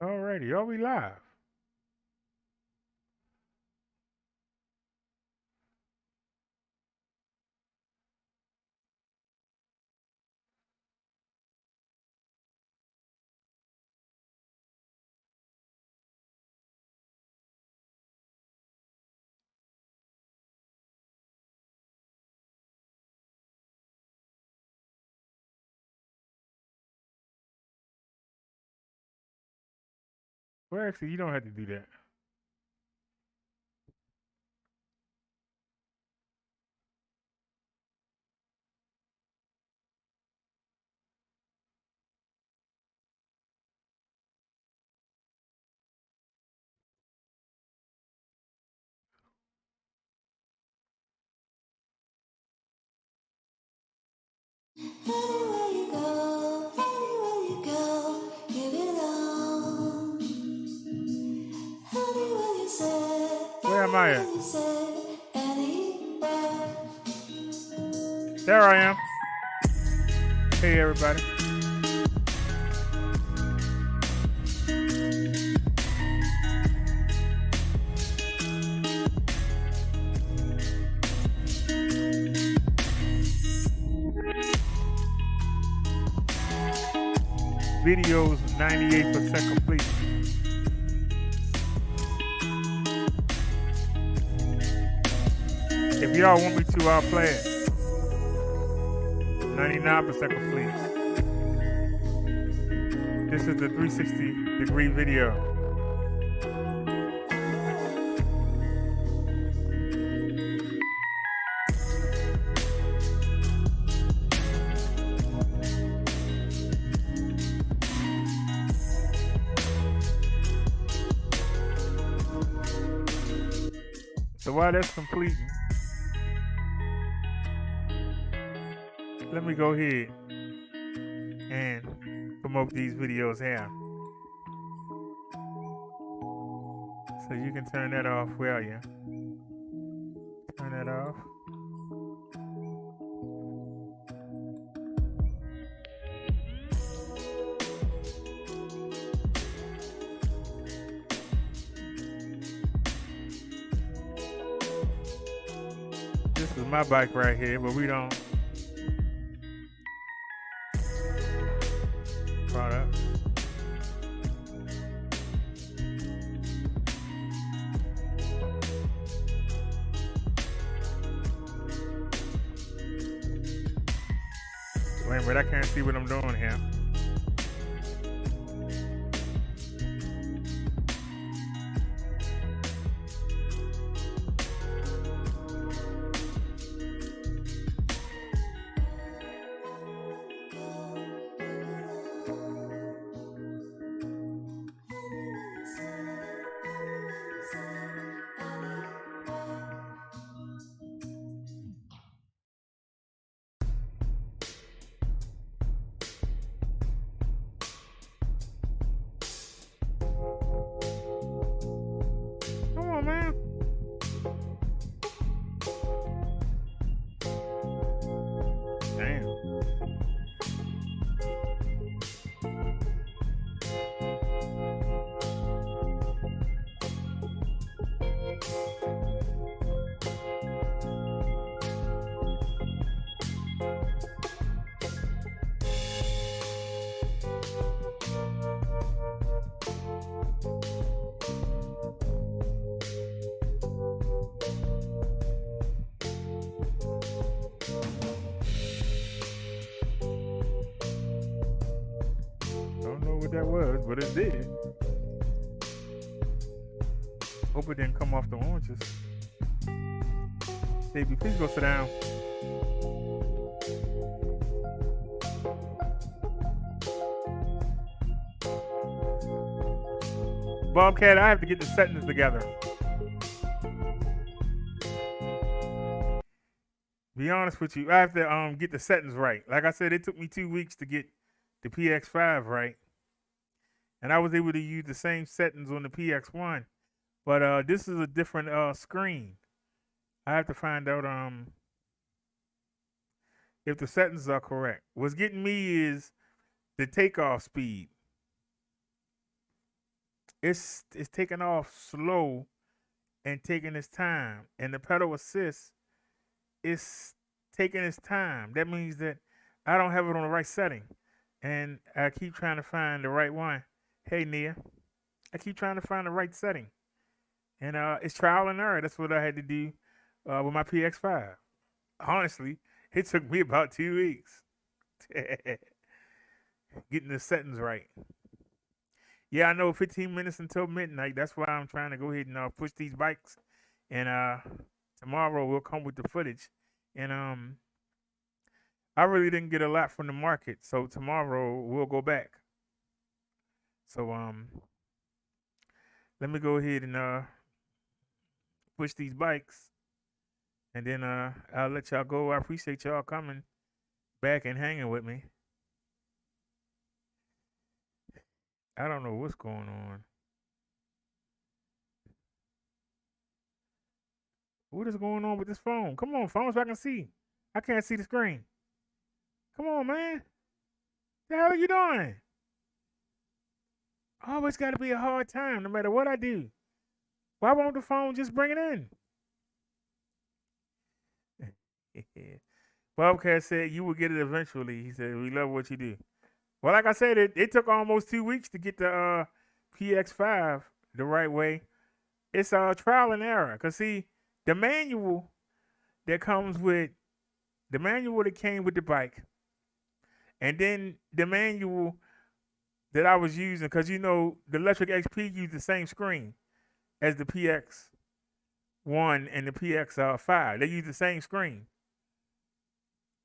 Alrighty, are we live? Well, actually, you don't have to do that. Anywhere you go, anywhere you go, you belong. Anywhere you say, Where am I anywhere at? you say, anywhere. There I am. Hey, everybody. Videos 98% complete. If y'all want me to, I'll play it. 99% complete. This is the 360-degree video. So while that's completing, let me go ahead and promote these videos here. So you can turn that off, will you? Turn that off. This is my bike right here, but we don't. Product. Wait a minute, I can't see what I'm doing here. Come on, man. Damn. Don't know what that was, but it did. Hope it didn't come off the oranges. Baby, please go sit down. Bobcat, I have to get the settings together. Be honest with you, I have to get the settings right. Like I said, it took me 2 weeks to get the PX5 right, and I was able to use the same settings on the PX1. But this is a different screen. I have to find out if the settings are correct. What's getting me is the takeoff speed. it's taking off slow and taking its time, and the pedal assist is taking its time. That means that I don't have it on the right setting, and I keep trying to find the right one. Hey Nia, I keep trying to find the right setting, and it's trial and error. That's what I had to do with my PX5. Honestly, it took me about 2 weeks getting the settings right. Yeah, I know 15 minutes until midnight. That's why I'm trying to go ahead and push these bikes. And tomorrow we'll come with the footage. And I really didn't get a lot from the market, so tomorrow we'll go back. So let me go ahead and push these bikes, and then I'll let y'all go. I appreciate y'all coming back and hanging with me. I don't know what's going on. What is going on with this phone? Come on, phone, so I can see. I can't see the screen. Come on, man. The hell are you doing? Always got to be a hard time, no matter what I do. Why won't the phone just bring it in? Bobcat said you will get it eventually. He said we love what you do. Well, like I said, it took almost 2 weeks to get the PX5 the right way. It's trial and error. Cause see, the manual that came with the bike, and then the manual that I was using, cause you know the Electric XP used the same screen as the PX1 and the PX5. They use the same screen,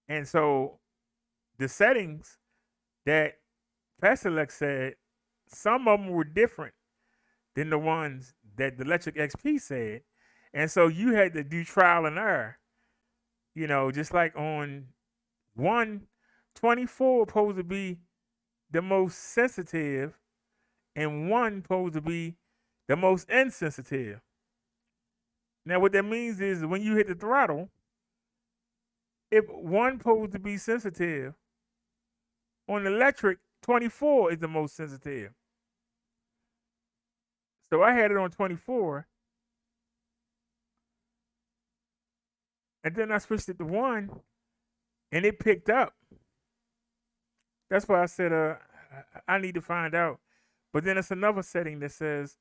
and so the settings that Peselec said, some of them were different than the ones that the Electric XP said. And so you had to do trial and error. You know, just like on 124 supposed to be the most sensitive, and one supposed to be the most insensitive. Now what that means is when you hit the throttle, if one supposed to be sensitive, on electric, 24 is the most sensitive. So I had it on 24, and then I switched it to 1, and it picked up. That's why I said I need to find out. But then it's another setting that says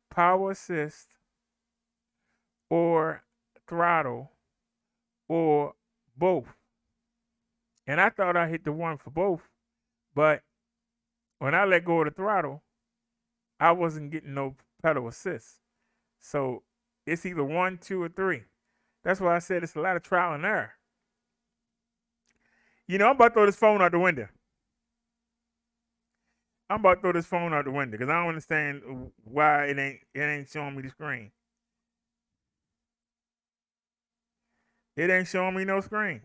power assist or throttle or both. And I thought I hit the 1 for both, but when I let go of the throttle, I wasn't getting no pedal assist. So it's either 1, 2, or 3. That's why I said it's a lot of trial and error. You know, I'm about to throw this phone out the window. Because I don't understand why it ain't showing me the screen. It ain't showing me no screen.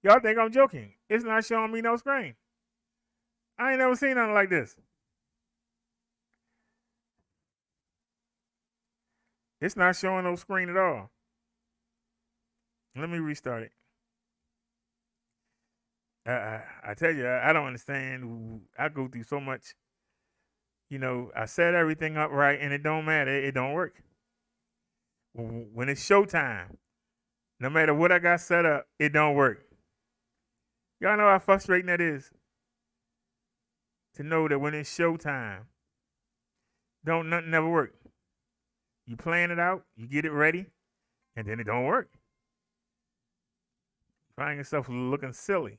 Y'all think I'm joking? It's not showing me no screen. I ain't never seen nothing like this. It's not showing no screen at all. Let me restart it. I tell you, I don't understand. I go through so much. You know, I set everything up right, and it don't matter. It don't work. When it's showtime, no matter what I got set up, it don't work. Y'all know how frustrating that is. To know that when it's showtime, nothing ever work. You plan it out, you get it ready, and then it don't work. You find yourself looking silly.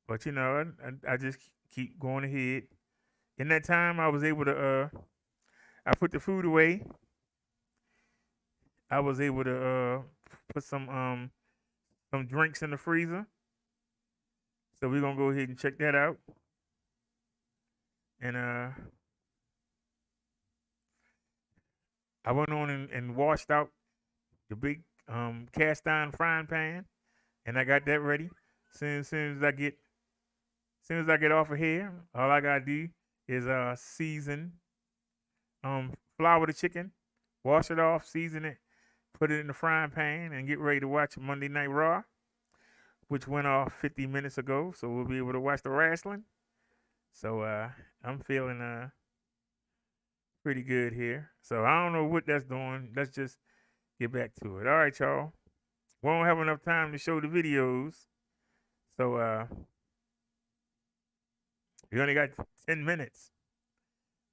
But you know, I just keep going ahead. In that time, I was able to I put the food away. I was able to put some drinks in the freezer. So we're gonna go ahead and check that out. And I went on and washed out the big cast iron frying pan, and I got that ready. Soon as I get off of here, all I gotta do is season, flour the chicken, wash it off, season it, put it in the frying pan, and get ready to watch Monday Night Raw, which went off 50 minutes ago. So we'll be able to watch the wrestling. So I'm feeling pretty good here. So I don't know what that's doing. Let's just get back to it. All right, y'all. We won't have enough time to show the videos. So we only got 10 minutes.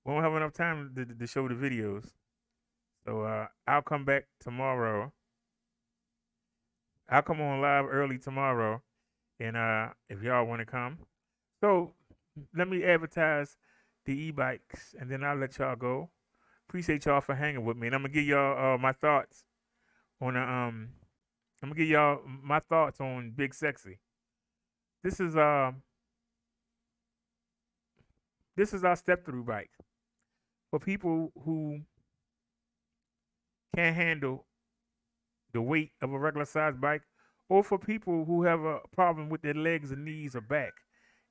We won't have enough time to show the videos. So I'll come back tomorrow. I'll come on live early tomorrow. And if y'all want to come. So let me advertise the e-bikes and then I'll let y'all go. Appreciate y'all for hanging with me. And I'm gonna give y'all my thoughts on I'm gonna give y'all my thoughts on Big Sexy. This is our step through bike for people who can't handle the weight of a regular size bike, or for people who have a problem with their legs or knees or back,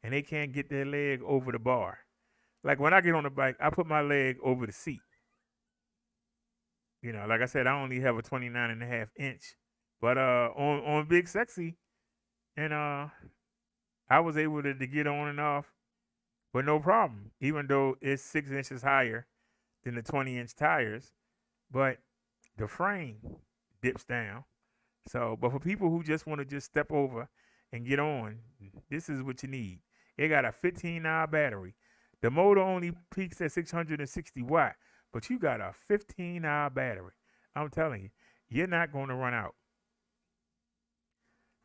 and they can't get their leg over the bar. Like when I get on the bike, I put my leg over the seat. You know, like I said, I only have a 29.5 inch, but on Big Sexy, and I was able to get on and off with no problem, even though it's 6 inches higher than the 20-inch tires, but the frame dips down. So, but for people who just want to just step over and get on, this is what you need. It got a 15-hour battery. The motor only peaks at 660 watt, but you got a 15-hour battery. I'm telling you, you're not going to run out.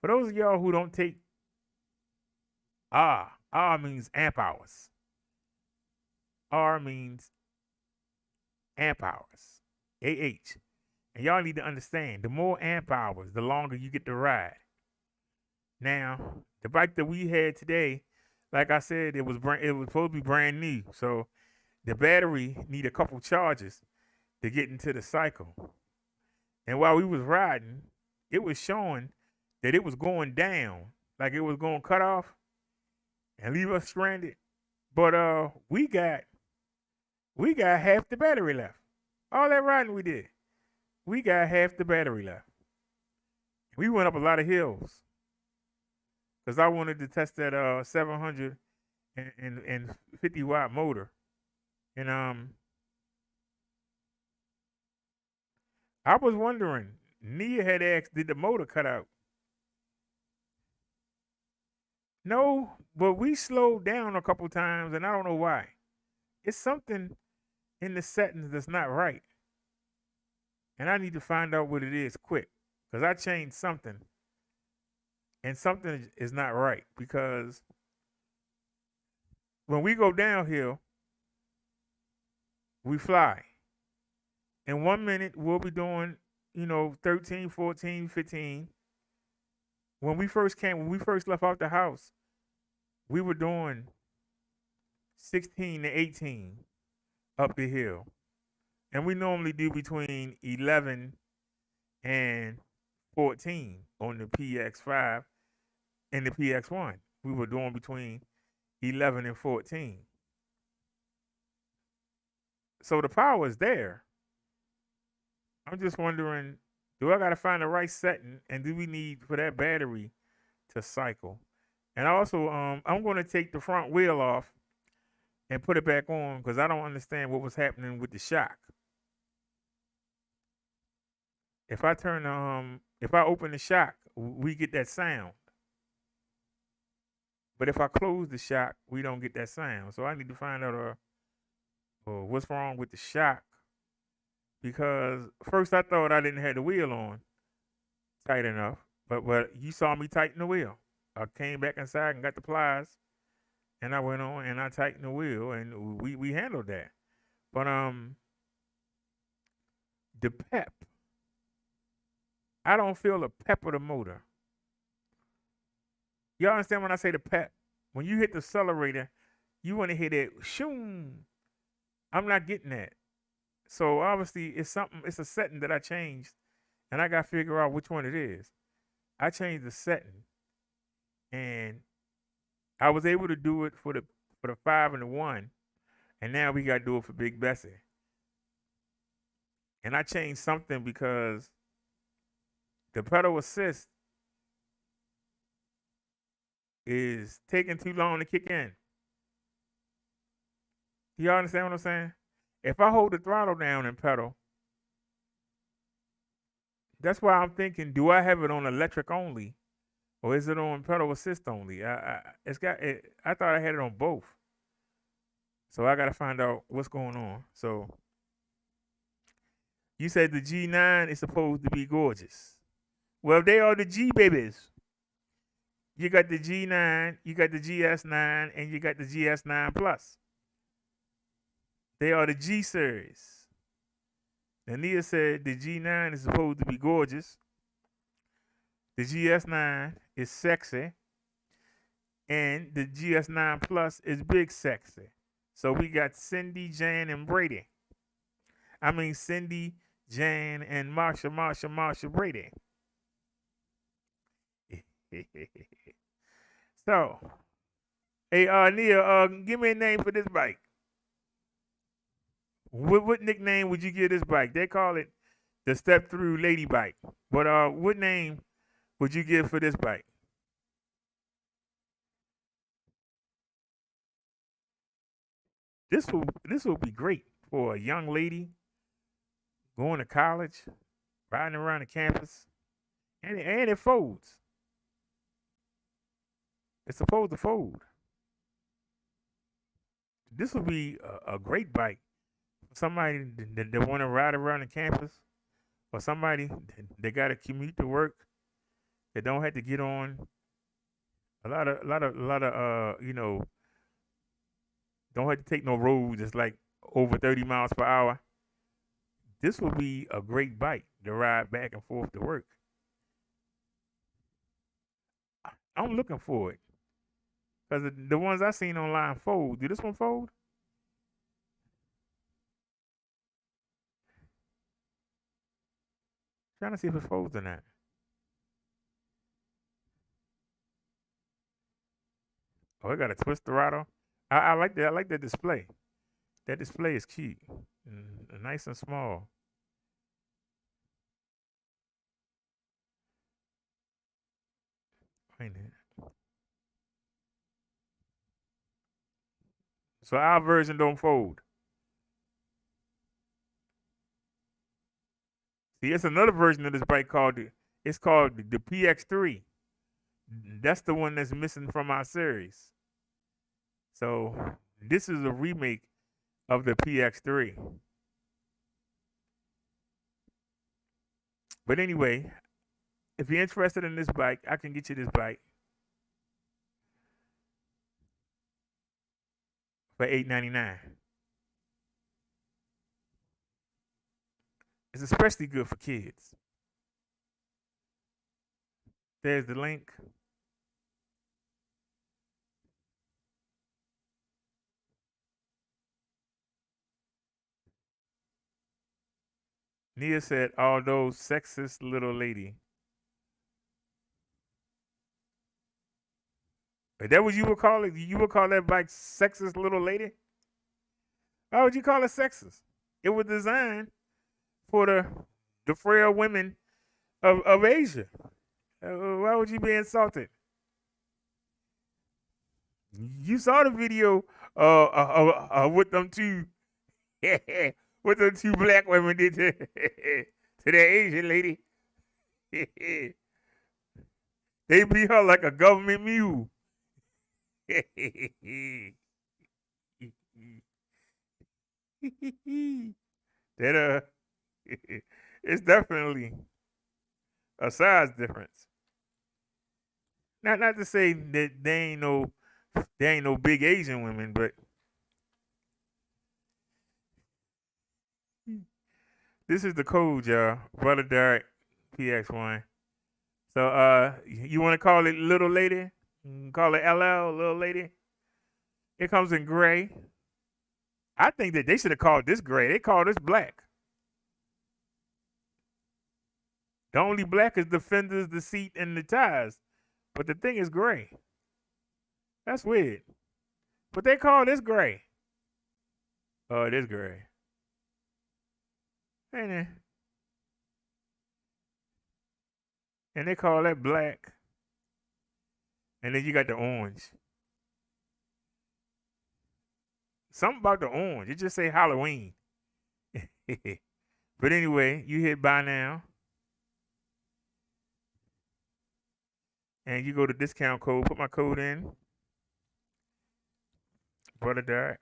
For those of y'all who don't take R means amp hours. R means amp hours. AH. And y'all need to understand, the more amp hours, the longer you get to ride. Now, the bike that we had today, like I said, it was supposed to be brand new. So the battery need a couple charges to get into the cycle. And while we was riding, it was showing that it was going down, like it was going to cut off and leave us stranded. But we got half the battery left. All that riding we did, we got half the battery left. We went up a lot of hills because I wanted to test that 750 watt motor, and I was wondering. Nia had asked, "Did the motor cut out?" No, but we slowed down a couple times, and I don't know why. It's something in the settings that's not right, and I need to find out what it is quick because I changed something, and something is not right because when we go downhill, we fly. In 1 minute, we'll be doing, 13, 14, 15. When we first left out the house, we were doing 16 to 18 up the hill. And we normally do between 11 and 14 on the PX5 and the PX1. We were doing between 11 and 14. So the power is there. I'm just wondering, do I got to find the right setting, and do we need for that battery to cycle? And also, I'm going to take the front wheel off and put it back on because I don't understand what was happening with the shock. If I open the shock, we get that sound. But if I close the shock, we don't get that sound. So I need to find out what's wrong with the shock. Because first I thought I didn't have the wheel on tight enough, but you saw me tighten the wheel. I came back inside and got the pliers, and I went on and I tightened the wheel, and we handled that. But the pep, I don't feel the pep of the motor. Y'all understand when I say the pep? When you hit the accelerator, you want to hit it shoom. I'm not getting that. So obviously it's a setting that I changed, and I got to figure out which one it is. I changed the setting, and I was able to do it for the 5 and the 1, and now we got to do it for Big Bessie. And I changed something because the pedal assist is taking too long to kick in. Do y'all understand what I'm saying? If I hold the throttle down and pedal, that's why I'm thinking, do I have it on electric only, or is it on pedal assist only? It's got it. I thought I had it on both, so I got to find out what's going on. So you said the G9 is supposed to be gorgeous. Well, they are the G babies. You got the G9, you got the GS9, and you got the GS9 Plus. They are the G series. And Nia said the G9 is supposed to be gorgeous. The GS9 is sexy. And the GS9 Plus is big sexy. So we got Cindy, Jan, and Brady. I mean Cindy, Jan, and Marsha Brady. So, hey, Nia, give me a name for this bike. What nickname would you give this bike? They call it the Step Through Lady Bike. But what name would you give for this bike? This will be great for a young lady going to college, riding around the campus, and it folds. It's supposed to fold. This will be a great bike for somebody that want to ride around the campus, or somebody that got to commute to work, that don't have to get on don't have to take no roads that's like over 30 miles per hour. This will be a great bike to ride back and forth to work. I'm looking for it because the ones I seen online fold. Do this one fold? Trying to see if it folds or not. Oh, it got a twist throttle. I like that. I like that display. That display is cute, nice and small. Ain't it? So our version don't fold. See, it's another version of this bike it's called the PX3. That's the one that's missing from our series. So this is a remake of the PX3. But anyway, if you're interested in this bike, I can get you this bike for $899. It's especially good for kids. There's the link. Nia said, although sexist little lady. Is that what you would call it? You would call that bike sexist little lady? Why would you call it sexist? It was designed for the frail women of Asia. Why would you be insulted? You saw the video with them two what the two black women did to that Asian lady. They beat her like a government mule. that it's definitely a size difference. Not to say that there ain't no big Asian women, but this is the code, y'all. Brother Derek, PX1. So you want to call it little lady? Call it LL, little lady. It comes in gray. I think that they should have called this gray. They called this black. The only black is the fenders, the seat, and the tires. But the thing is gray. That's weird. But they call this gray. Oh, it is gray. Ain't it? And they call that black. And then you got the orange. Something about the orange. It just say Halloween. But anyway, you hit buy now, and you go to discount code. Put my code in, Brother Derek,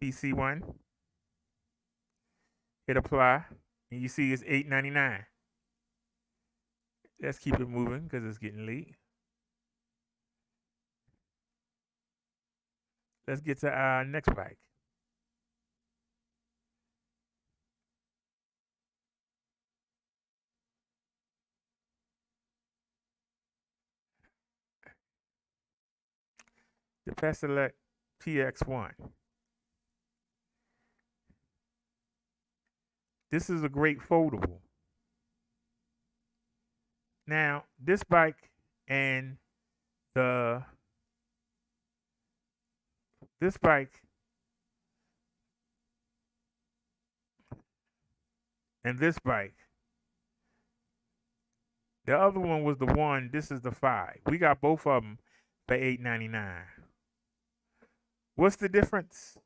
PC1. Hit apply, and you see it's $8.99. Let's keep it moving because it's getting late. Let's get to our next bike. The Pedelec PX1. This is a great foldable. Now, this bike and the this bike and this bike. The other one was the one. This is the 5. We got both of them for $8.99. What's the difference?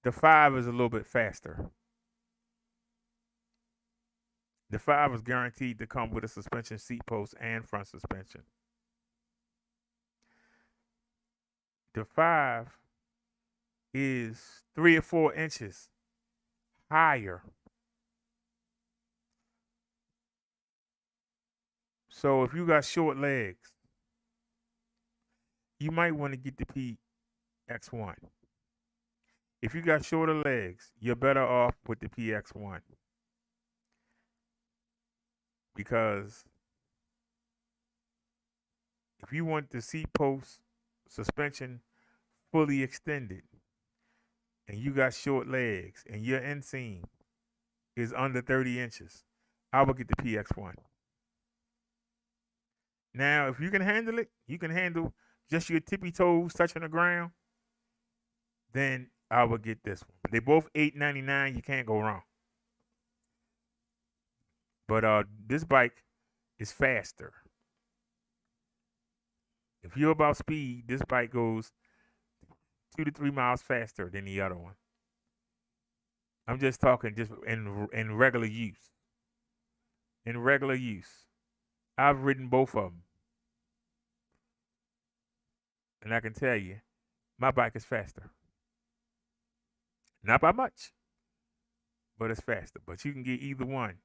The 5 is a little bit faster. The 5 is guaranteed to come with a suspension seat post and front suspension. The 5 is 3 or 4 inches higher. So if you got short legs, you might want to get the PX1. If you got shorter legs, you're better off with the PX1. Because if you want the seat post suspension fully extended and you got short legs and your inseam is under 30 inches, I would get the PX1. Now, if you can handle it, you can handle just your tippy toes touching the ground, then I would get this one. They both $8.99. You can't go wrong. But this bike is faster. If you're about speed, this bike goes 2 to 3 miles faster than the other one. I'm just talking just in regular use. In regular use. I've ridden both of them. And I can tell you, my bike is faster. Not by much, but it's faster. But you can get either one.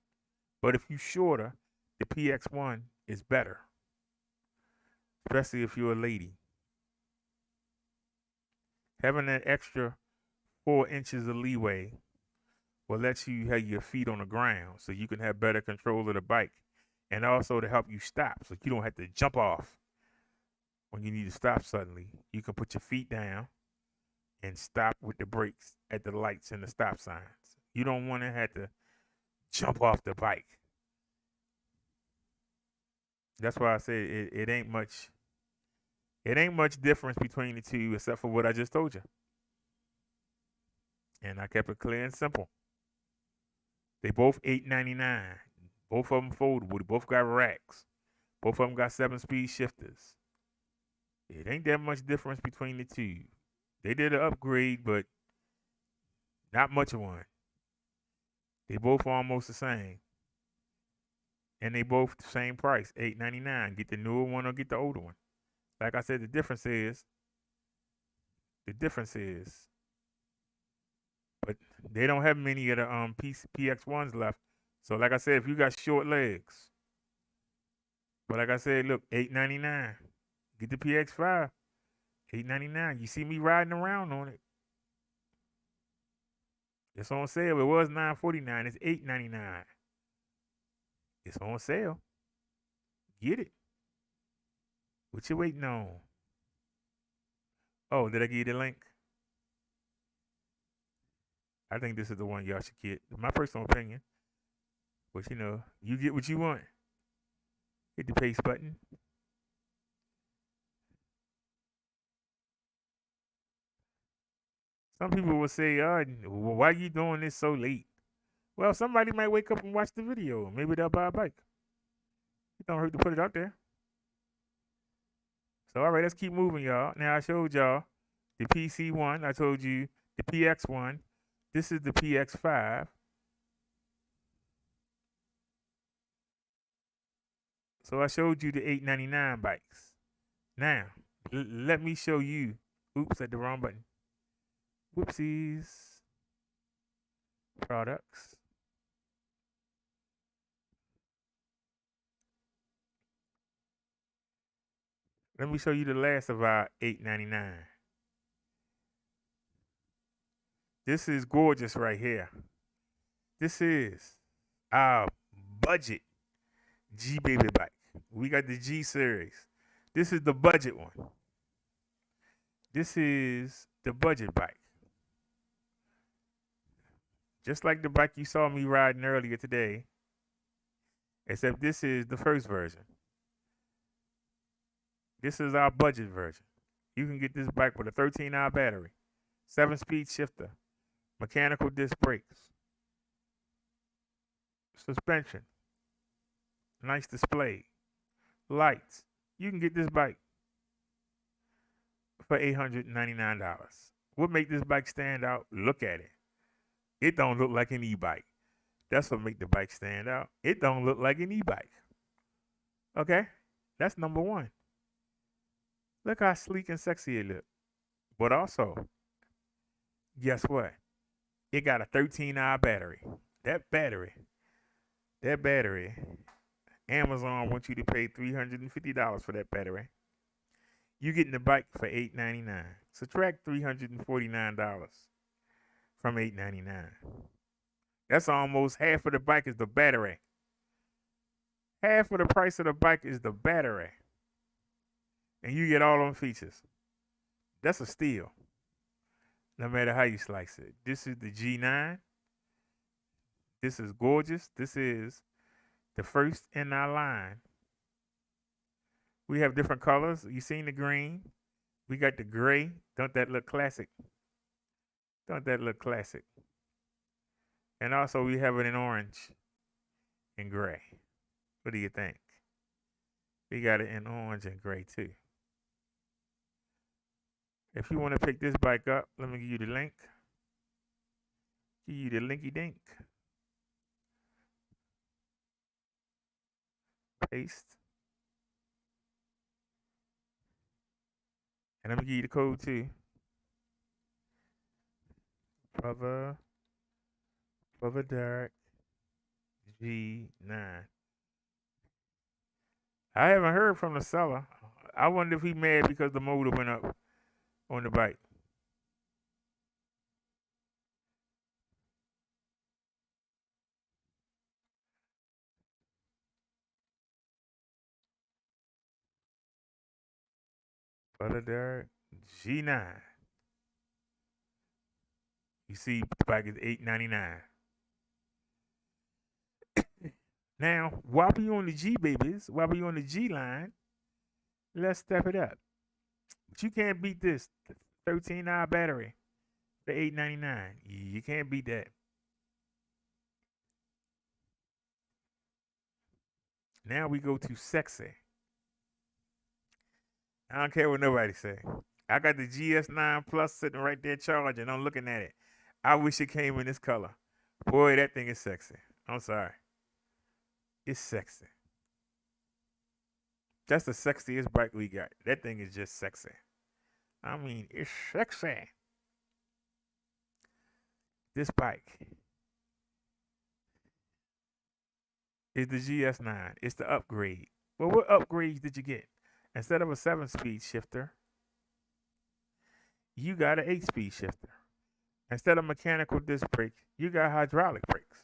But if you're shorter, the PX1 is better. Especially if you're a lady. Having that extra 4 inches of leeway will let you have your feet on the ground so you can have better control of the bike. And also to help you stop so you don't have to jump off when you need to stop suddenly. You can put your feet down and stop with the brakes at the lights and the stop signs. You don't want to have to jump off the bike. That's why I say it ain't much. It ain't much difference between the two except for what I just told you. And I kept it clear and simple. They both $8.99. Both of them foldable. They both got racks. Both of them got 7-speed shifters. It ain't that much difference between the two. They did an upgrade, but not much of one. They both almost the same. And they both the same price, $8.99. Get the newer one or get the older one. Like I said, the difference is, but they don't have many of the PX1s left. So like I said, if you got short legs, but like I said, look, $8.99. Get the PX5, $8.99. You see me riding around on it. It's on sale. It was $9.49. It's $8.99. It's on sale. Get it. What you waiting on? Oh, did I give you the link? I think this is the one y'all should get. My personal opinion. But you know, you get what you want. Hit the paste button. Some people will say, why are you doing this so late? Well, somebody might wake up and watch the video. Maybe they'll buy a bike. It don't hurt to put it out there. So, all right, let's keep moving, y'all. Now, I showed y'all the PC1. I told you the PX1. This is the PX5. So I showed you the $899 bikes. Now, let me show you. Oops, at the wrong button. Whoopsies. Products. Let me show you the last of our $899. This is gorgeous right here. This is our budget G Baby bike. We got the G series. This is the budget one. This is the budget bike. Just like the bike you saw me riding earlier today, except this is the first version. This is our budget version. You can get this bike with a 13-hour battery, 7-speed shifter, mechanical disc brakes, suspension, nice display, lights. You can get this bike for $899. What make this bike stand out? Look at it. It don't look like an e-bike. That's what make the bike stand out. It don't look like an e-bike. Okay? That's number one. Look how sleek and sexy it look. But also, guess what? It got a 13-hour battery. That battery, Amazon wants you to pay $350 for that battery. You getting the bike for $899. Subtract $349 from $899. That's almost half of the bike is the battery. Half of the price of the bike is the battery. And you get all them features. That's a steal. No matter how you slice it. This is the G9. This is gorgeous. This is the first in our line. We have different colors. You seen the green. We got the gray. Don't that look classic? Don't that look classic? And also we have it in orange and gray. What do you think? We got it in orange and gray too. If you want to pick this bike up, let me give you the link. Give you the linky dink. Paste. And let me give you the code too. Brother Derek G9. I haven't heard from the seller. I wonder if he mad because the motor went up on the bike. Brother Derek G9. You see, the bike is $899. Now, while we on the G babies, while we on the G line, let's step it up. But you can't beat this 13-hour battery for $899. You can't beat that. Now we go to sexy. I don't care what nobody say. I got the GS9 Plus sitting right there charging. I'm looking at it. I wish it came in this color. Boy, that thing is sexy. I'm sorry. It's sexy. That's the sexiest bike we got. That thing is just sexy. I mean, it's sexy. This bike is the GS9. It's the upgrade. Well, what upgrades did you get? Instead of a 7-speed shifter, you got an 8-speed shifter. Instead of mechanical disc brake, you got hydraulic brakes.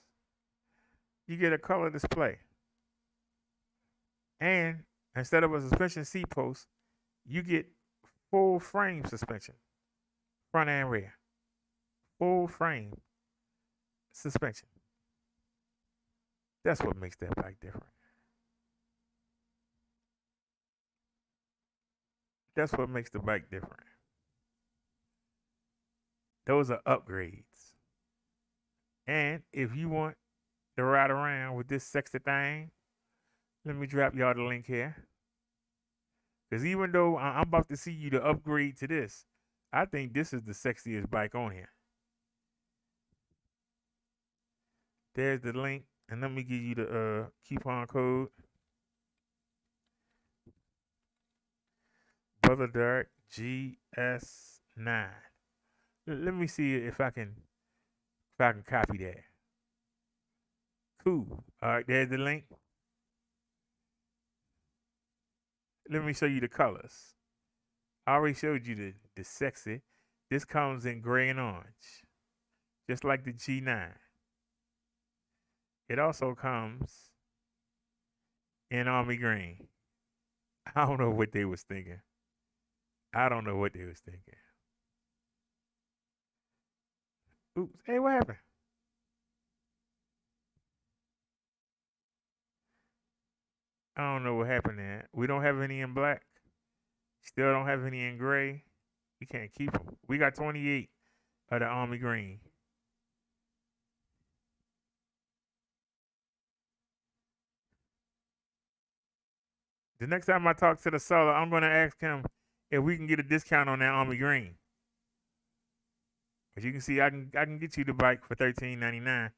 You get a color display. And instead of a suspension seat post, you get full frame suspension, front and rear. Full frame suspension. That's what makes that bike different. That's what makes the bike different. Those are upgrades. And if you want to ride around with this sexy thing, let me drop y'all the link here. Because even though I'm about to see you to upgrade to this, I think this is the sexiest bike on here. There's the link, and let me give you the coupon code. Brother Derek GS9. Let me see if I can copy that. Cool. All right, there's the link. Let me show you the colors. I already showed you the sexy. This comes in gray and orange, just like the G9. It also comes in army green. I don't know what they was thinking. I don't know what they was thinking. Oops. Hey, what happened? I don't know what happened there. We don't have any in black. Still don't have any in gray. We can't keep them. We got 28 of the army green. The next time I talk to the seller, I'm gonna ask him if we can get a discount on that army green. As you can see, I can get you the bike for $13.99. I'm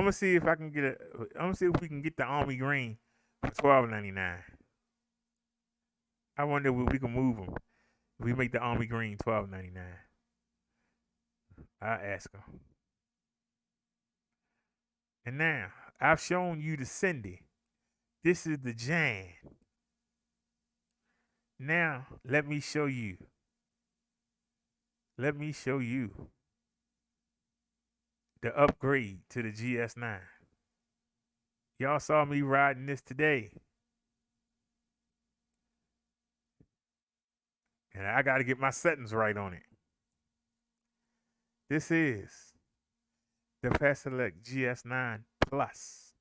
gonna see if I can get I'm gonna see if we can get the army green for $12.99. I wonder if we can move them. If we make the army green $12.99. I'll ask him. And now I've shown you the Cindy. This is the Jan. Now let me show you. Let me show you the upgrade to the GS9. Y'all saw me riding this today. And I got to get my settings right on it. This is the Faselect GS9 Plus.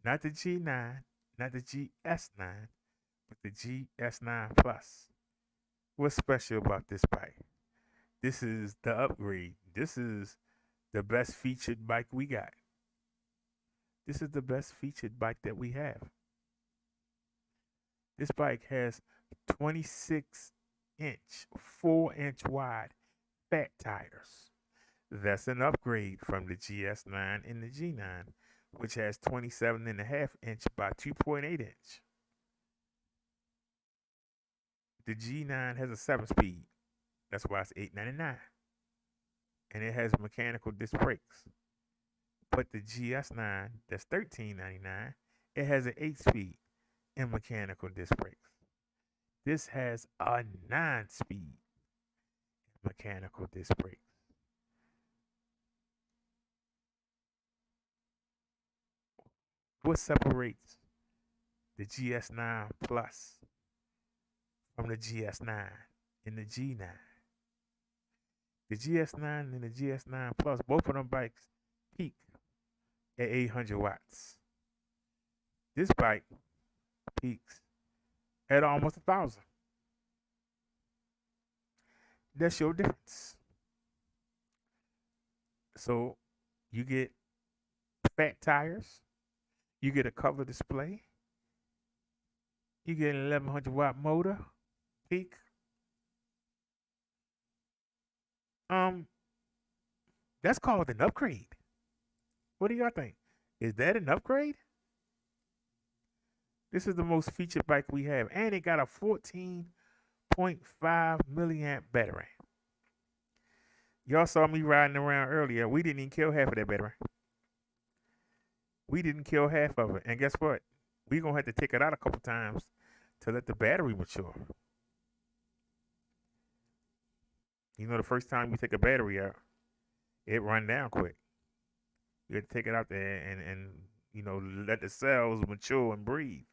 Not the G9, not the GS9, but the GS9 Plus. What's special about this bike? This is the upgrade. This is the best featured bike we got. This is the best featured bike that we have. This bike has 26-inch, 4-inch wide fat tires. That's an upgrade from the GS9 and the G9, which has 27.5-inch by 2.8-inch. The G9 has a 7-speed. That's why it's $8.99. And it has mechanical disc brakes. But the GS9, that's $13.99, it has an 8-speed and mechanical disc brakes. This has a 9-speed mechanical disc brakes. What separates the GS9 Plus from the GS9 and the G9? The GS9 and the GS9 Plus, both of them bikes peak at 800 watts. This bike peaks at almost 1,000. That's your difference. So you get fat tires, you get a cover display, you get an 1,100 watt motor peak. That's called an upgrade. What do y'all think? Is that an upgrade? This is the most featured bike we have, and it got a 14.5 milliamp battery. Y'all saw me riding around earlier. We didn't even kill half of that battery. We didn't kill half of it, and guess what? We're gonna have to take it out a couple times to let the battery mature. You know, the first time you take a battery out, it run down quick. You have to take it out there and let the cells mature and breathe.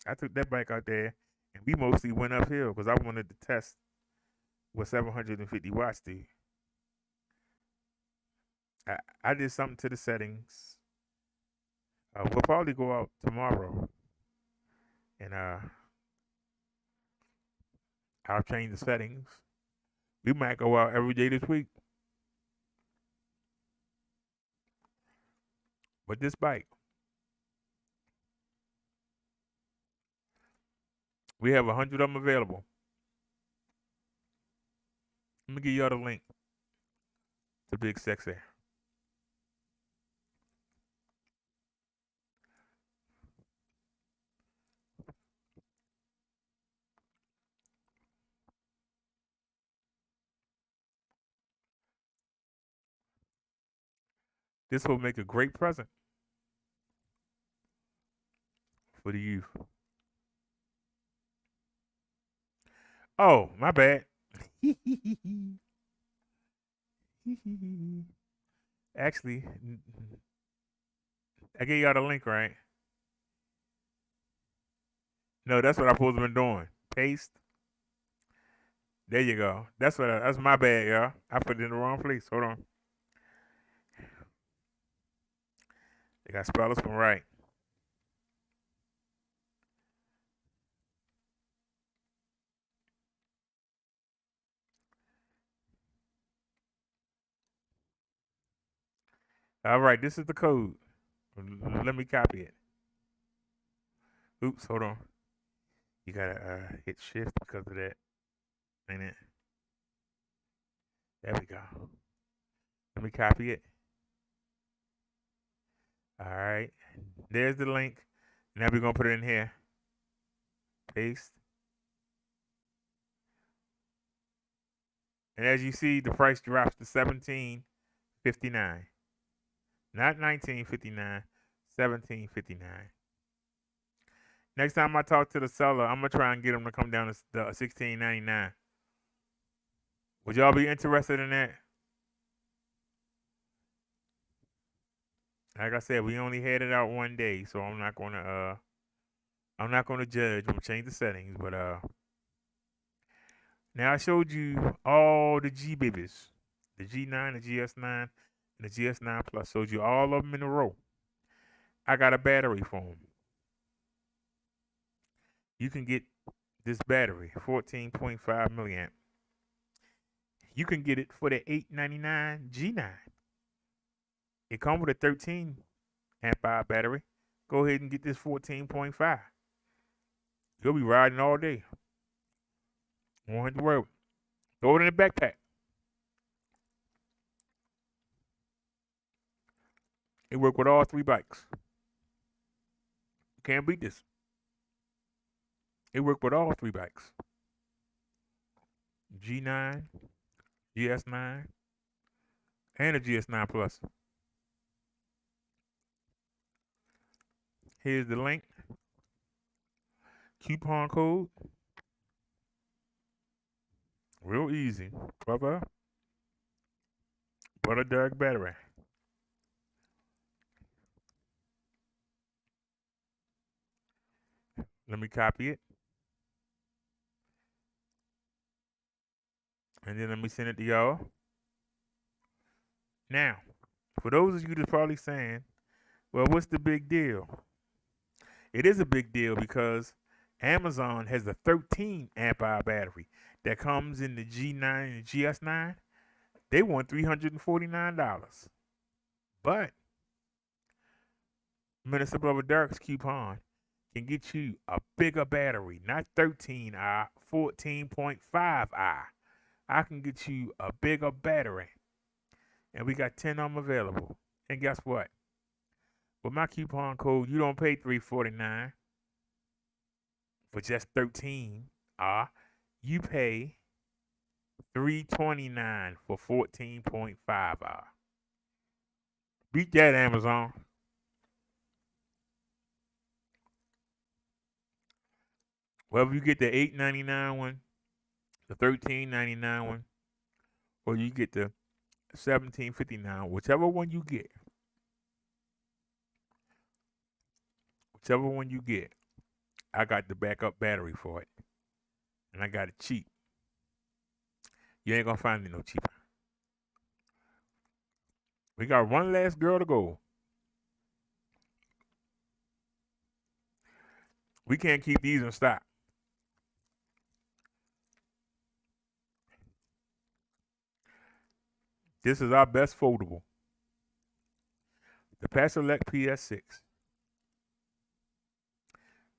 I took that bike out there, and we mostly went uphill because I wanted to test what 750 watts do. I did something to the settings. We'll probably go out tomorrow, and I'll change the settings. We might go out every day this week. But this bike, we have 100 of them available. Let me give y'all the link the big sexy. This will make a great present for the youth. Oh, my bad. Actually, I gave y'all the link, right? No, that's what I'm supposed to been doing. Paste. There you go. That's my bad, y'all. I put it in the wrong place. Hold on. They got spell this one right. All right, this is the code. Let me copy it. Oops, hold on. You gotta hit shift because of that. Ain't it? There we go. Let me copy it. All right. There's the link. Now we're gonna put it in here. Paste. And as you see, the price drops to $17.59. Not $19.59, $17.59. Next time I talk to the seller, I'm gonna try and get them to come down to the $16.99. Would y'all be interested in that? Like I said, we only had it out one day, so I'm not gonna judge. We'll change the settings, but now I showed you all the G babies, the G9, the GS9, and the GS9 Plus. Showed you all of them in a row. I got a battery for them. You can get this battery, 14.5 milliamp. You can get it for the $899 G9. It comes with a 13 amp hour battery. Go ahead and get this 14.5. You'll be riding all day. Won't have to worry. Throw it in the backpack. It works with all three bikes. You can't beat this. It works with all three bikes. G9, GS9, and a GS9 Plus. Here's the link. Coupon code. Real easy. Brother Doug battery. Let me copy it. And then let me send it to y'all. Now, for those of you that's probably saying, well, what's the big deal? It is a big deal because Amazon has a 13 amp hour battery that comes in the G9 and the GS9. They want $349. But Minister Brother Dark's coupon can get you a bigger battery, not 13i, 14.5i. I can get you a bigger battery. And we got 10 of them available. And guess what? With my coupon code, you don't pay $349 for just 13. You pay $329 for 14.5. Beat that, Amazon. Whether you get the $8.99 one, the $13.99 one, or you get the $17.59, whichever one you get. Whichever one you get, I got the backup battery for it. And I got it cheap. You ain't gonna find it no cheaper. We got one last girl to go. We can't keep these in stock. This is our best foldable. The Pasolect PS6.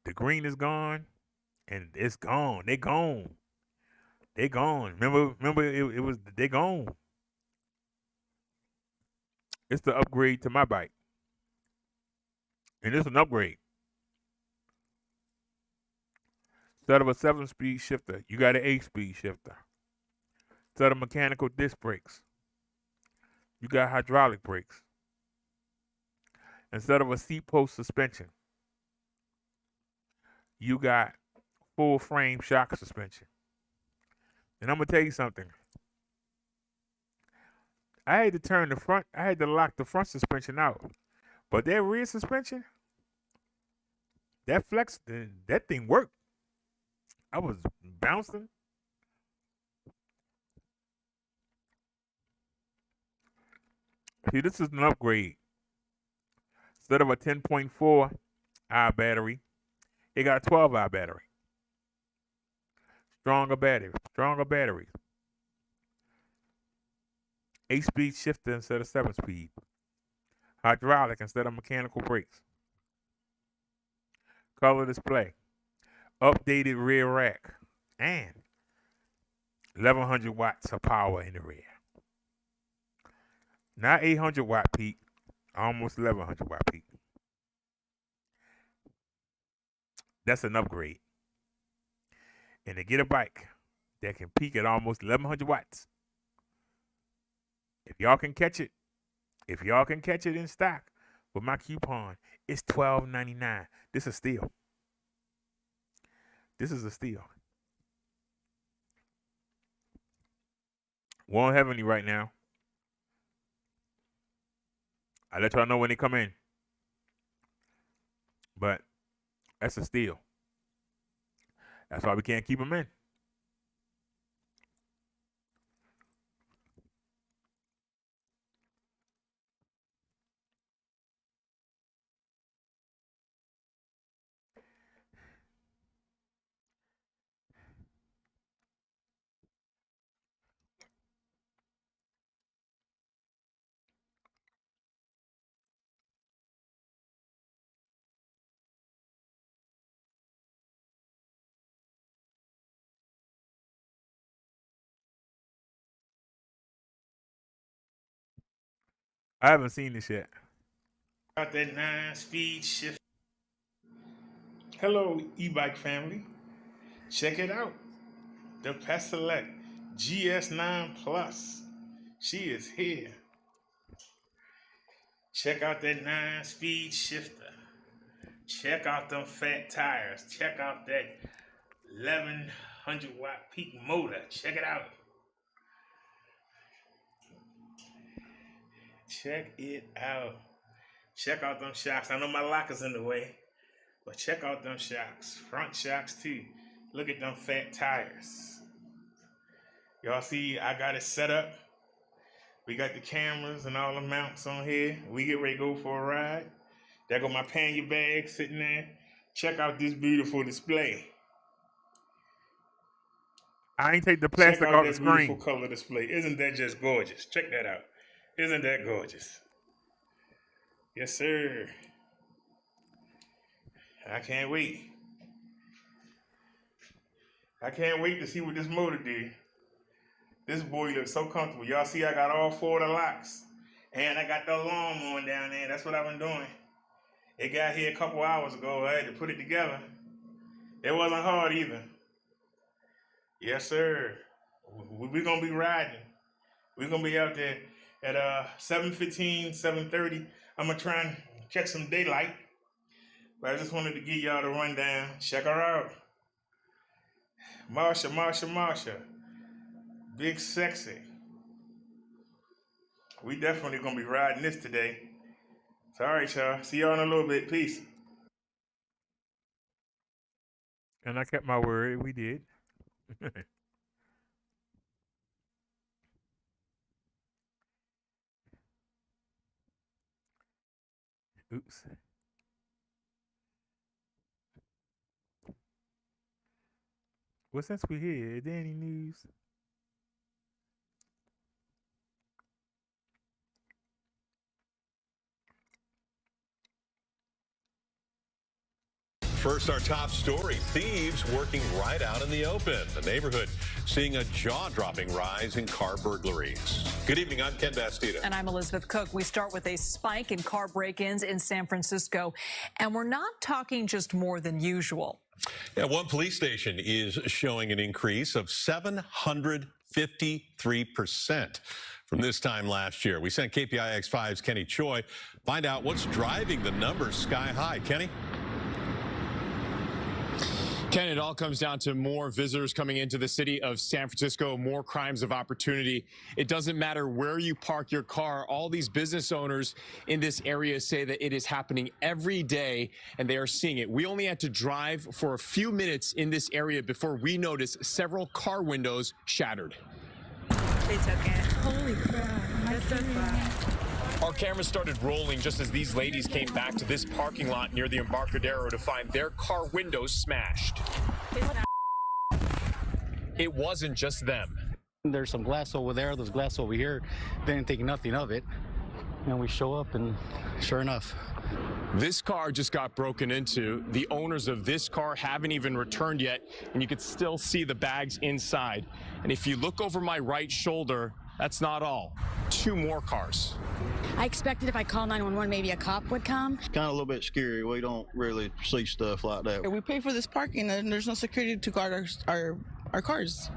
The green is gone, and it's gone. They gone. They gone. Remember, it was they gone. It's the upgrade to my bike, and it's an upgrade. Instead of a 7-speed shifter, you got an 8-speed shifter. Instead of mechanical disc brakes, you got hydraulic brakes. Instead of a seat post suspension, you got full frame shock suspension. And I'm gonna tell you something. I had to lock the front suspension out. But that rear suspension, that flex, that thing worked. I was bouncing. See, this is an upgrade. Instead of a 10.4 hour battery, it got a 12-hour battery. Stronger batteries. 8-speed shifter instead of 7-speed. Hydraulic instead of mechanical brakes. Color display. Updated rear rack. And 1100 watts of power in the rear. Not 800 watt peak, almost 1100 watt peak. That's an upgrade. And to get a bike that can peak at almost 1100 watts, if y'all can catch it in stock with my coupon, it's $12.99. This is a steal. This is a steal. Won't have any right now. I'll let y'all know when they come in. But that's a steal. That's why we can't keep them in. I haven't seen this yet. Got that 9-speed shift. Hello, e-bike family. Check it out. The Peselec GS9 Plus. She is here. Check out that 9-speed shifter. Check out them fat tires. Check out that 1100 watt peak motor. Check it out. Check it out. Check out them shocks. I know my locker's in the way, but check out them shocks. Front shocks too. Look at them fat tires. Y'all see I got it set up. We got the cameras and all the mounts on here. We get ready to go for a ride. There go my pannier bag sitting there. Check out this beautiful display. I ain't take the plastic off the screen. Check out that beautiful color display. Isn't that just gorgeous? Check that out. Isn't that gorgeous? Yes, sir. I can't wait. I can't wait to see what this motor do. This boy looks so comfortable. Y'all see I got all 4 of the locks. And I got the alarm on down there. That's what I've been doing. It got here a couple hours ago. I had to put it together. It wasn't hard either. Yes, sir. We're going to be riding. We're going to be out there at 7:15, 7:30. I'm going to try and catch some daylight. But I just wanted to give y'all the rundown. Check her out. Marsha. Big sexy. We definitely going to be riding this today. So, all right, y'all. See y'all in a little bit. Peace. And I kept my word. We did. Oops. Well, since we're here, is there any news? First, our top story, thieves working right out in the open. The neighborhood seeing a jaw-dropping rise in car burglaries. Good evening, I'm Ken Bastida. And I'm Elizabeth Cook. We start with a spike in car break-ins in San Francisco. And we're not talking just more than usual. Yeah, one police station is showing an increase of 753% from this time last year. We sent KPIX5's Kenny Choi find out what's driving the numbers sky high. Kenny? Ken, it all comes down to more visitors coming into the city of San Francisco, more crimes of opportunity. It doesn't matter where you park your car. All these business owners in this area say that it is happening every day, and they are seeing it. We only had to drive for a few minutes in this area before we noticed several car windows shattered. They took it. Holy crap. That's so fast. Our cameras started rolling just as these ladies came back to this parking lot near the Embarcadero to find their car windows smashed. It wasn't just them. There's some glass over there, there's glass over here. They didn't think nothing of it. And we show up and sure enough. This car just got broken into. The owners of this car haven't even returned yet, and you can still see the bags inside. And if you look over my right shoulder, that's not all. Two more cars. I expected if I called 911, maybe a cop would come. Kind of a little bit scary. We don't really see stuff like that. We pay for this parking and there's no security to guard our cars.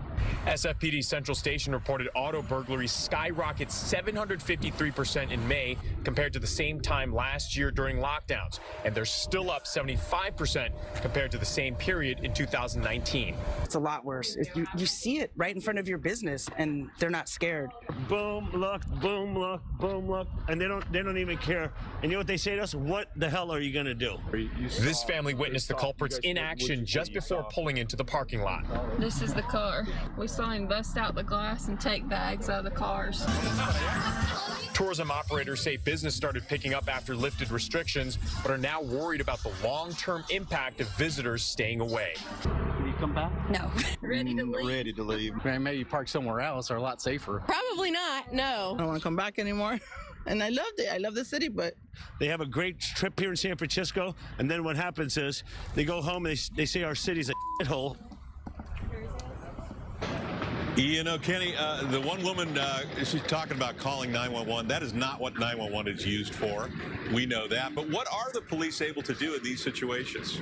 SFPD Central Station reported auto burglaries skyrocket 753% in May compared to the same time last year during lockdowns, and they're still up 75% compared to the same period in 2019. It's a lot worse. You see it right in front of your business and they're not scared. Boom, look, and they don't even care. And you know what they say to us? What the hell are you gonna do? This family witnessed the culprits in action just before pulling into the parking lot. This is the car. We saw him bust out the glass and take bags out of the cars. Tourism operators say business started picking up after lifted restrictions, but are now worried about the long-term impact of visitors staying away. Can you come back? No. Ready to leave? Ready to leave. Maybe park somewhere else or a lot safer. Probably not, no. I don't want to come back anymore. And I loved it. I love the city, but They have a great trip here in San Francisco, and then what happens is they go home and they say our city's a shithole. You know, Kenny, the one woman, she's talking about calling 911. That is not what 911 is used for. We know that. But what are the police able to do in these situations?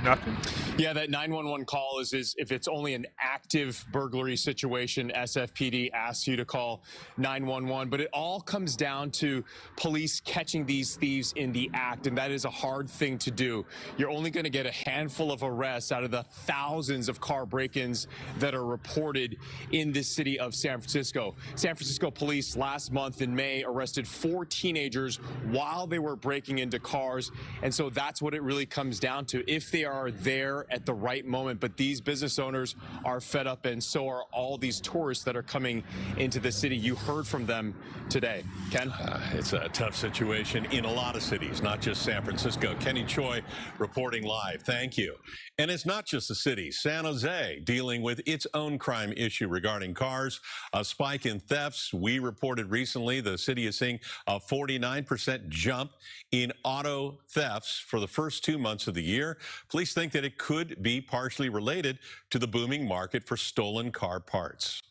Nothing. Yeah, that 911 call is if it's only an active burglary situation, SFPD asks you to call 911. But it all comes down to police catching these thieves in the act, and that is a hard thing to do. You're only going to get a handful of arrests out of the thousands of car break-ins that are reported in this city of San Francisco. San Francisco police last month in May arrested 4 teenagers while they were breaking into cars, and so that's what it really comes down to. If they are there at the right moment, but these business owners are fed up, and so are all these tourists that are coming into the city. You heard from them today. Ken? It's a tough situation in a lot of cities, not just San Francisco. Kenny Choi reporting live. Thank you. And it's not just the city. San Jose dealing with its own crime issue regarding cars. A spike in thefts. We reported recently the city is seeing a 49% jump in auto thefts for the first 2 months of the year. Police think that it could be partially related to the booming market for stolen car parts.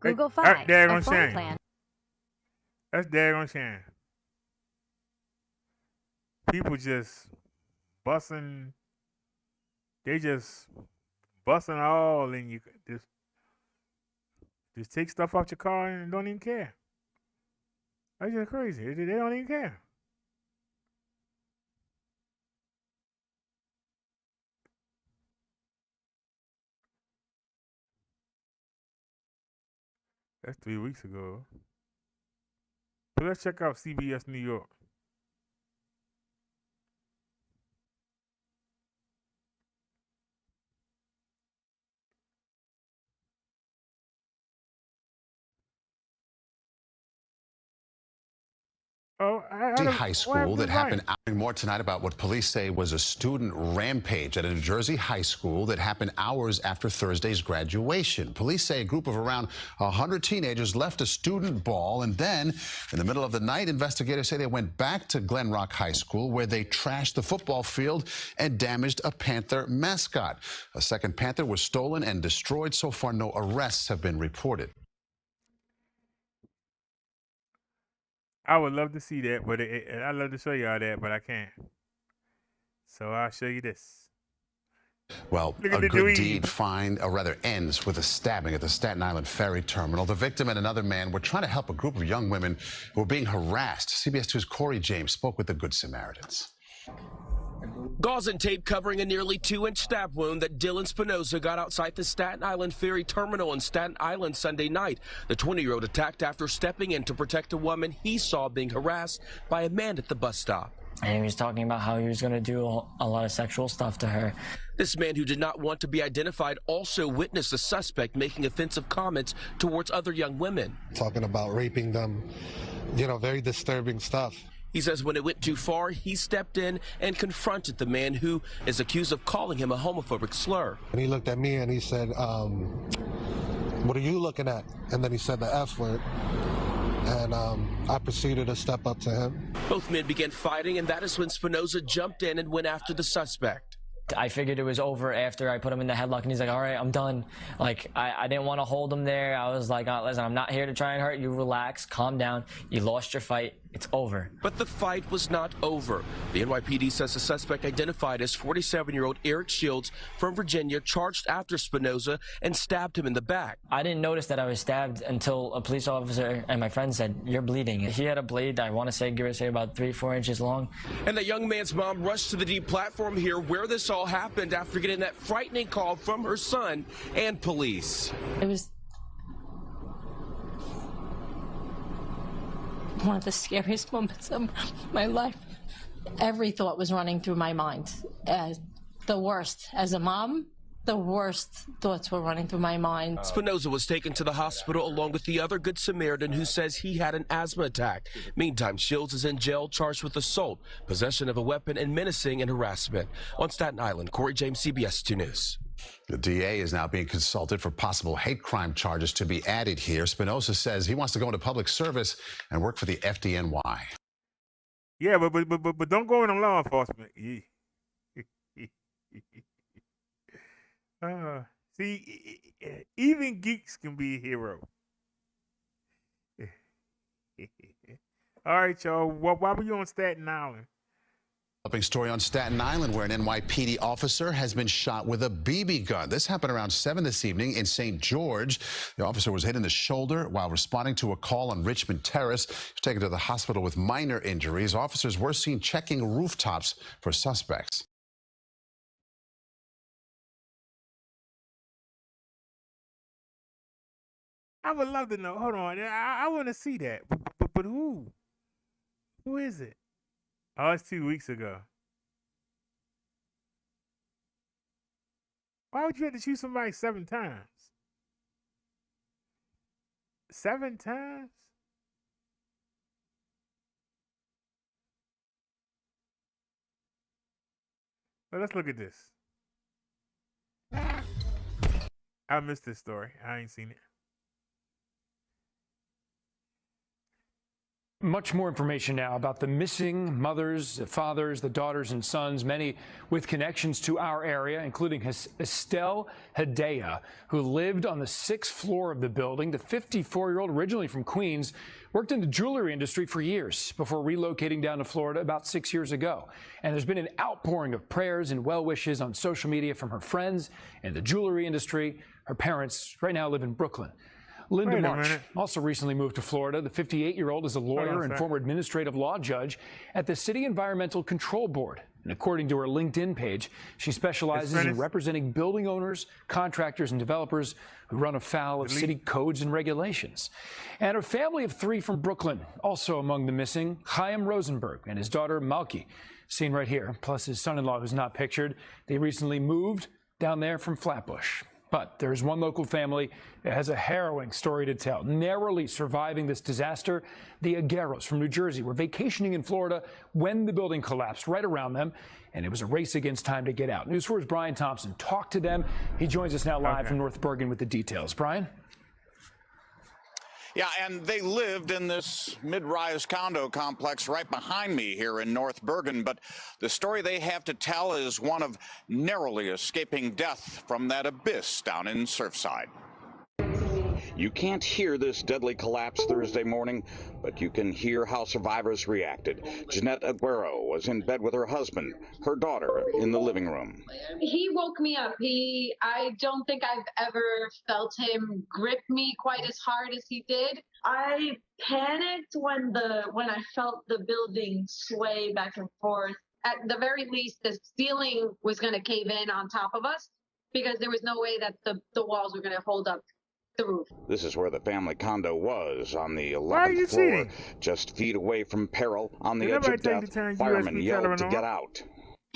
Google Fi, That's a daggone phone shame. plan. That's daggone shame. People just busting. They just busting all, and you just take stuff out your car and don't even care. That's just crazy. They don't even care. That's 3 weeks ago. But let's check out CBS New York. Oh, High School that happened. More tonight about what police say was a student rampage at a New Jersey high school that happened hours after Thursday's graduation. Police say a group of around 100 teenagers left a student ball, and then in the middle of the night, investigators say they went back to Glen Rock High School where they trashed the football field and damaged a Panther mascot. A second Panther was stolen and destroyed. So far, no arrests have been reported. I would love to see that, but I'd love to show y'all that, but I can't. So I'll show you this. Well, a good deed ends with a stabbing at the Staten Island ferry terminal. The victim and another man were trying to help a group of young women who were being harassed. CBS 2's Corey James spoke with the Good Samaritans. Gauze and tape covering a nearly 2-inch stab wound that Dylan Spinoza got outside the Staten Island ferry terminal in Staten Island Sunday night. The 20-year-old attacked after stepping in to protect a woman he saw being harassed by a man at the bus stop. And he was talking about how he was going to do a lot of sexual stuff to her. This man, who did not want to be identified, also witnessed the suspect making offensive comments towards other young women. Talking about raping them, very disturbing stuff. He says when it went too far, he stepped in and confronted the man who is accused of calling him a homophobic slur. And he looked at me and he said, what are you looking at? And then he said the F word. And I proceeded to step up to him. Both men began fighting, and that is when Spinoza jumped in and went after the suspect. I figured it was over after I put him in the headlock, and he's like, all right, I'm done. Like, I didn't want to hold him there. I was like, listen, I'm not here to try and hurt you. Relax, calm down. You lost your fight. It's over. But the fight was not over. The NYPD says the suspect, identified as 47-year-old Eric Shields from Virginia, charged after Spinoza and stabbed him in the back. I didn't notice that I was stabbed until a police officer and my friend said, you're bleeding. He had a blade, I want to say, give or say, about 3-4 inches long. And the young man's mom rushed to the deep platform here where this all happened after getting that frightening call from her son and police. It was one of the scariest moments of my life. Every thought was running through my mind. The worst. As a mom, the worst thoughts were running through my mind. Spinoza was taken to the hospital along with the other Good Samaritan who says he had an asthma attack. Meantime, Shields is in jail charged with assault, possession of a weapon, and menacing and harassment. On Staten Island, Corey James, CBS 2 News. The DA is now being consulted for possible hate crime charges to be added here. Spinoza says he wants to go into public service and work for the FDNY. Yeah, but don't go into law enforcement. See, even geeks can be a hero. All right, y'all. Why were you on Staten Island? Story on Staten Island, where an NYPD officer has been shot with a BB gun. This happened around 7 this evening in St. George. The officer was hit in the shoulder while responding to a call on Richmond Terrace. He was taken to the hospital with minor injuries. Officers were seen checking rooftops for suspects. I would love to know. Hold on. I want to see that. But who? Who is it? Oh, it's 2 weeks ago. Why would you have to shoot somebody 7 times? 7 times? Well, let's look at this. I missed this story. I ain't seen it. Much more information now about the missing mothers, the fathers, the daughters and sons, many with connections to our area, including Estelle Hedaya, who lived on the 6th floor of the building. The 54-year-old, originally from Queens, worked in the jewelry industry for years before relocating down to Florida about 6 years ago. And there's been an outpouring of prayers and well wishes on social media from her friends in the jewelry industry. Her parents right now live in Brooklyn. Linda March also recently moved to Florida. The 58-year-old is a lawyer and former administrative law judge at the City Environmental Control Board. And according to her LinkedIn page, she specializes in representing building owners, contractors, and developers who run afoul of city codes and regulations. And a family of 3 from Brooklyn, also among the missing, Chaim Rosenberg and his daughter Malki, seen right here, plus his son-in-law who's not pictured. They recently moved down there from Flatbush. But there's one local family that has a harrowing story to tell. Narrowly surviving this disaster, the Agueros from New Jersey were vacationing in Florida when the building collapsed right around them, and it was a race against time to get out. News 4's Brian Thompson talked to them. He joins us now live from North Bergen with the details. Brian? Yeah, and they lived in this mid-rise condo complex right behind me here in North Bergen, but the story they have to tell is one of narrowly escaping death from that abyss down in Surfside. You can't hear this deadly collapse Thursday morning, but you can hear how survivors reacted. Jeanette Aguero was in bed with her husband, her daughter in the living room. He woke me up. I don't think I've ever felt him grip me quite as hard as he did. I panicked when I felt the building sway back and forth. At the very least, the ceiling was going to cave in on top of us because there was no way that the walls were going to hold up the roof. This is where the family condo was, on the 11th floor, just feet away from peril, on the edge of death. Firemen yelled to get out.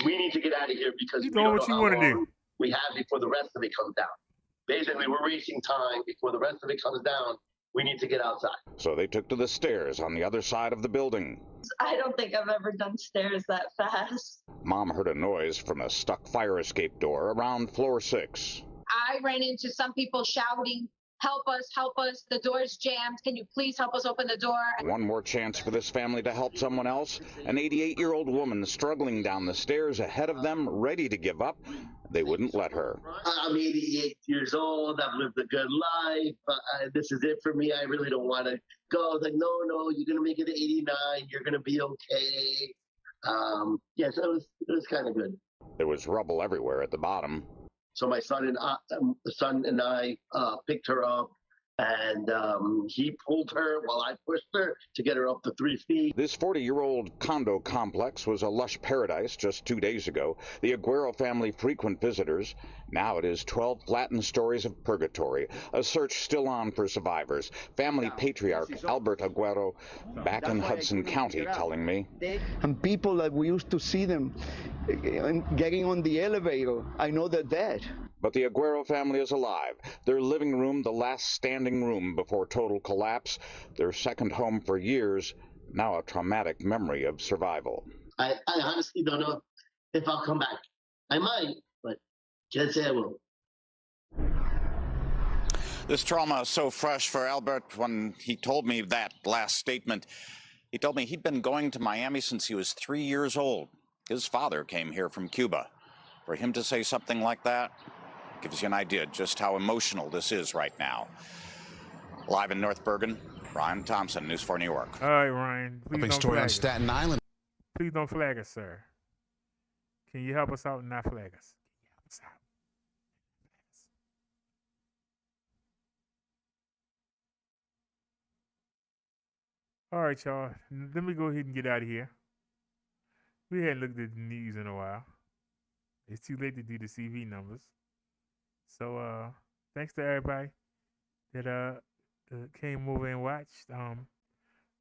We need to get out of here because we doing don't what know you how want to long do. we have before the rest of it comes down. Basically, we're racing time before the rest of it comes down. We need to get outside. So they took to the stairs on the other side of the building. I don't think I've ever done stairs that fast. Mom heard a noise from a stuck fire escape door around floor 6. I ran into some people shouting, help us, the door's jammed, can you please help us open the door? One more chance for this family to help someone else. An 88-year-old woman struggling down the stairs ahead of them, ready to give up. They wouldn't let her. I'm 88 years old. I've lived a good life. This is it for me. I really don't want to go. I was like, no, you're going to make it to 89. You're going to be okay. So it was kind of good. There was rubble everywhere at the bottom. So my son and I picked her up, and he pulled her while I pushed her to get her up to 3 feet. This 40-year-old condo complex was a lush paradise just 2 days ago. The Aguero family frequent visitors. Now it is 12 flattened stories of purgatory. A search still on for survivors. Family patriarch Albert Aguero back in Hudson County telling me. And people that we used to see them getting on the elevator, I know they're dead. But the Aguero family is alive. Their living room, the last standing room before total collapse. Their second home for years, now a traumatic memory of survival. I honestly don't know if I'll come back. I might, but can't say I will. This trauma is so fresh for Albert. When he told me that last statement, he told me he'd been going to Miami since he was 3 years old. His father came here from Cuba. For him to say something like that gives you an idea just how emotional this is right now. Live in North Bergen, Ryan Thompson, News 4 New York. All right, Ryan. Please don't story flag on us. Staten Island. Please don't flag us, sir. Can you help us out and not flag us? Help us out. All right, y'all. Let me go ahead and get out of here. We hadn't looked at the news in a while. It's too late to do the CV numbers. So, thanks to everybody that came over and watched.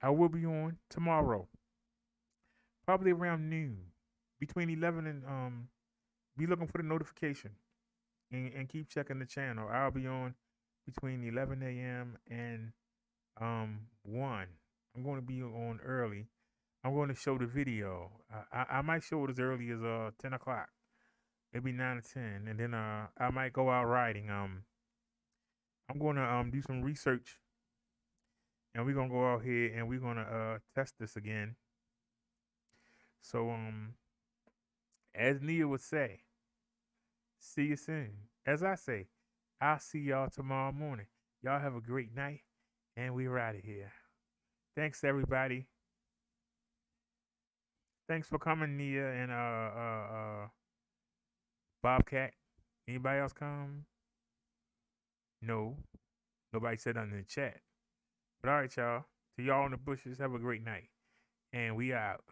I will be on tomorrow, probably around noon, between 11 and be looking for the notification and keep checking the channel. I'll be on between 11 a.m. and 1. I'm going to be on early. I'm going to show the video. I might show it as early as 10 o'clock, maybe 9 or 10, and then I might go out riding. I'm going to do some research, and we're gonna go out here and we're gonna test this again. So as Nia would say, see you soon. As I say, I'll see y'all tomorrow morning. Y'all have a great night, and we're out of here. Thanks everybody. Thanks for coming, Nia and Bobcat. Anybody else come? No. Nobody said nothing in the chat. But all right, y'all. To y'all in the bushes, have a great night. And we out.